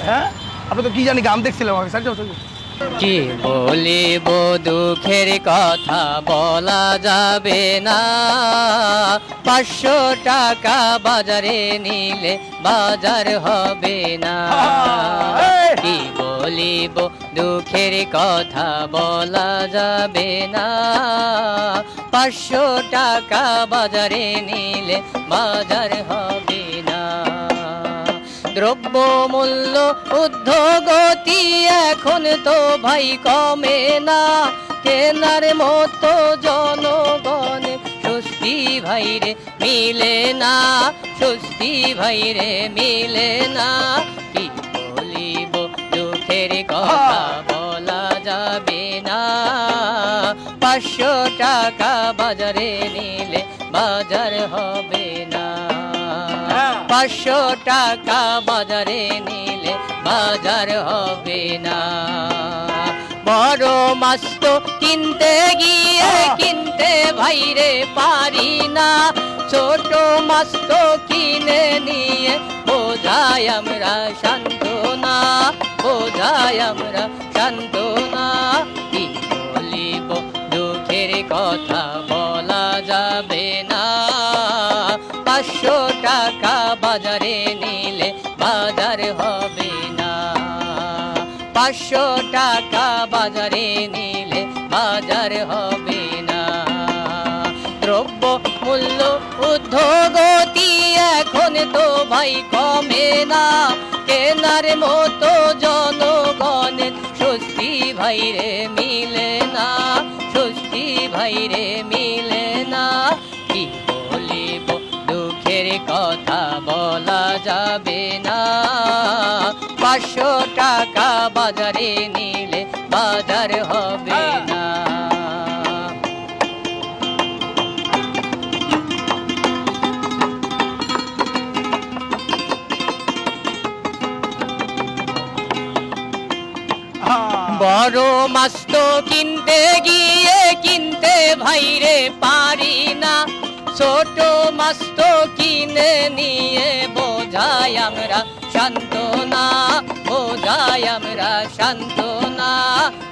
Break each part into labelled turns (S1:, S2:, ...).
S1: হ্যাঁ আপনি তো কি জানি গান দেখছিলাম আমি স্যার।
S2: কি বলিব দুঃখের কথা বলা যাবে না, 500 টাকা বাজারে নিলে বাজার হবে না। কি বলিব দুঃখের কথা বলা যাবে না, 500 টাকা বাজারে নিলে বাজার হবে না। দ্রব্য মূল্য ঊর্ধ্বগতি এখন তো ভাই কমে না, কেনার মতো জনগণে স্বস্তি ভাইরে মিলে না, স্বস্তি ভাইরে মিলে না। কি বলিব দুঃখের কথা বলা যাবে না, 500 টাকা বাজারে নিলে বাজার হবে না, 500 টাকা বাজারে নিলে বাজার হবে না। বড় মাছ তো কিনতে গিয়ে কিনতে ভাইরে পারি না, ছোট মাছ তো কিনে নিয়ে বোঝাই আমরা শান্ত না, বোঝাই আমরা শান্ত না। কি বলিব দুঃখের কথা বলা যাবে না, 500 টাকা বাজারে নিলে বাজার হবে না, 500 টাকা বাজারে নিলে বাজার হবে না। দ্রব্য মূল্য ঊর্ধ্বগতি এখন তো ভাই কমে না, কেনার মতো জনগণের স্বস্তি ভাইরে মিলে না, স্বস্তি ভাইরে মিলে না। কি বলিব দুঃখের কথা বলা যাবে না, 500 টাকা বাজারে নিলে বাজার হবে না। বড় মাছ তো কিনতে গিয়ে কিনতে ভাইরে পারি না, ছোট মাছ তো কিনে নিয়ে বোঝাই আমরা শান্ত না, বোঝাই আমরা শান্ত না।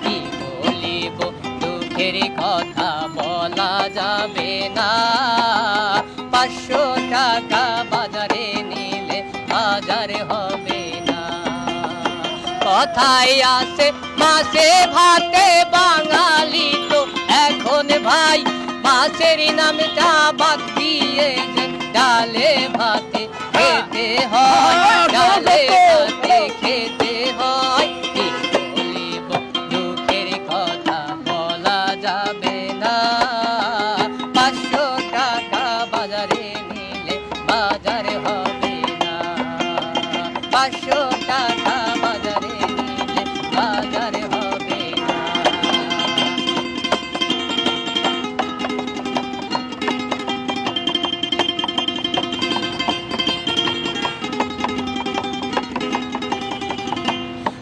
S2: কি বলিব দুঃখের কথা বলা যাবে না, 500 টাকা বাজারে নিলে বাজার হবে না। কথায় আছে মাছে ভাতে বাঙালি তো এখন ভাই মাছের নামটা বাদ দিয়ে ডালে ভাতে খেতে হয়, ডালে ভাতে খেতে হয়। কি বলিব দুঃখের কথা বলা যাবে না, 500 টাকা বাজারে নিলে বাজার হবে না, 500 টাকা বাজারে নিলে বাজার হবে না।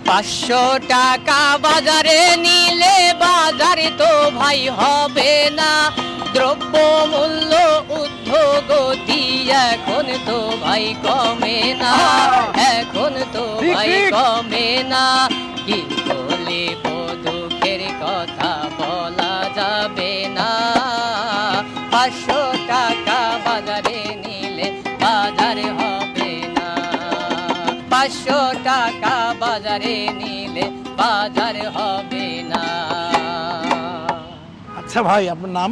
S2: পাঁচশো টাকা বাজারে নিলে বাজার তো ভাই হবে না, দ্রব্য মূল্য ঊর্ধ্বগতি এখন তো ভাই কমে না, এখন তো ভাই কমে না। কি বলিব দুঃখের কথা বলা যাবে না, 500 টাকা বাজারে নিলে বাজার হবে না, 500 টাকা বাজারে নিলে বাজার হবে না।
S1: আচ্ছা ভাই আপনার নাম?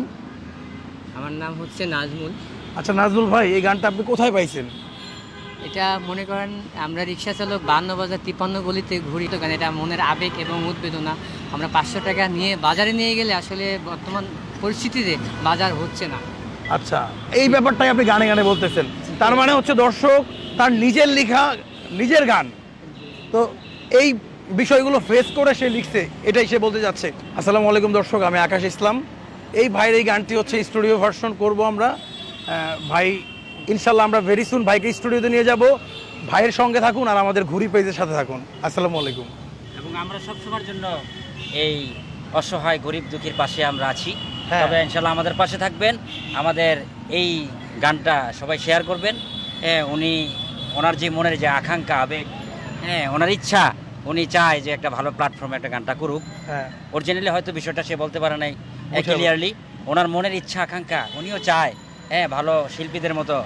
S2: আমার নাম হচ্ছে নাজমুল।
S1: আচ্ছা নাজমুল ভাই এই গানটা আপনি কোথায় পাইছেন?
S2: এটা মনে করেন আমরা রিক্সা চালক 52 বাজার 53 গলিতে ঘুরি, তো গান এটা মনের আবেগ এবং উদ্বেদনা। আমরা 500 টাকা নিয়ে বাজারে নিয়ে গেলে আসলে বর্তমান পরিস্থিতিতে বাজার হচ্ছে না।
S1: আচ্ছা এই ব্যাপারটাই আপনি গানে গানে বলতেছেন, তার মানে হচ্ছে দর্শক তার নিজের লেখা নিজের গান, তো এই বিষয়গুলো ফেস করে সে লিখছে, এটাই সে বলতে যাচ্ছে। আসসালামু আলাইকুম দর্শক, আমি আকাশ ইসলাম। এই ভাইয়ের এই গানটি হচ্ছে স্টুডিও ভার্সন করব আমরা। ভাই ইনশাল্লাহ আমরা ভেরি সুন ভাইকে স্টুডিওতে নিয়ে যাব। ভাইয়ের সঙ্গে থাকুন আর আমাদের ঘুরি পেজের সাথে থাকুন। আসসালামু আলাইকুম।
S3: এবং আমরা সবসময়ের জন্য এই অসহায় গরিব দুঃখীর পাশে আমরা আছি।
S1: হ্যাঁ।
S3: তবে ইনশাল্লাহ আমাদের পাশে থাকবেন, আমাদের এই গানটা সবাই শেয়ার করবেন। উনি ওনার যে মনের যে আকাঙ্ক্ষা আবেগ হ্যাঁ, ওনার ইচ্ছা, উনি চায় যে একটা ভালো প্ল্যাটফর্মে একটা গানটা করুক।
S1: হ্যাঁ
S3: অরিজিনালি হয়তো বিষয়টা সে বলতে পারে নাই
S1: বুঝতে
S3: ক্লিয়ারলি। ওনার মনের ইচ্ছা আকাঙ্ক্ষা, উনিও চায় হ্যাঁ ভালো শিল্পীদের মতো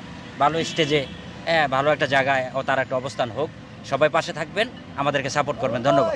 S3: ভালো স্টেজে হ্যাঁ ভালো একটা জায়গায় ও তার একটা অবস্থান হোক। সবাই পাশে থাকবেন, আমাদেরকে সাপোর্ট করবেন। ধন্যবাদ।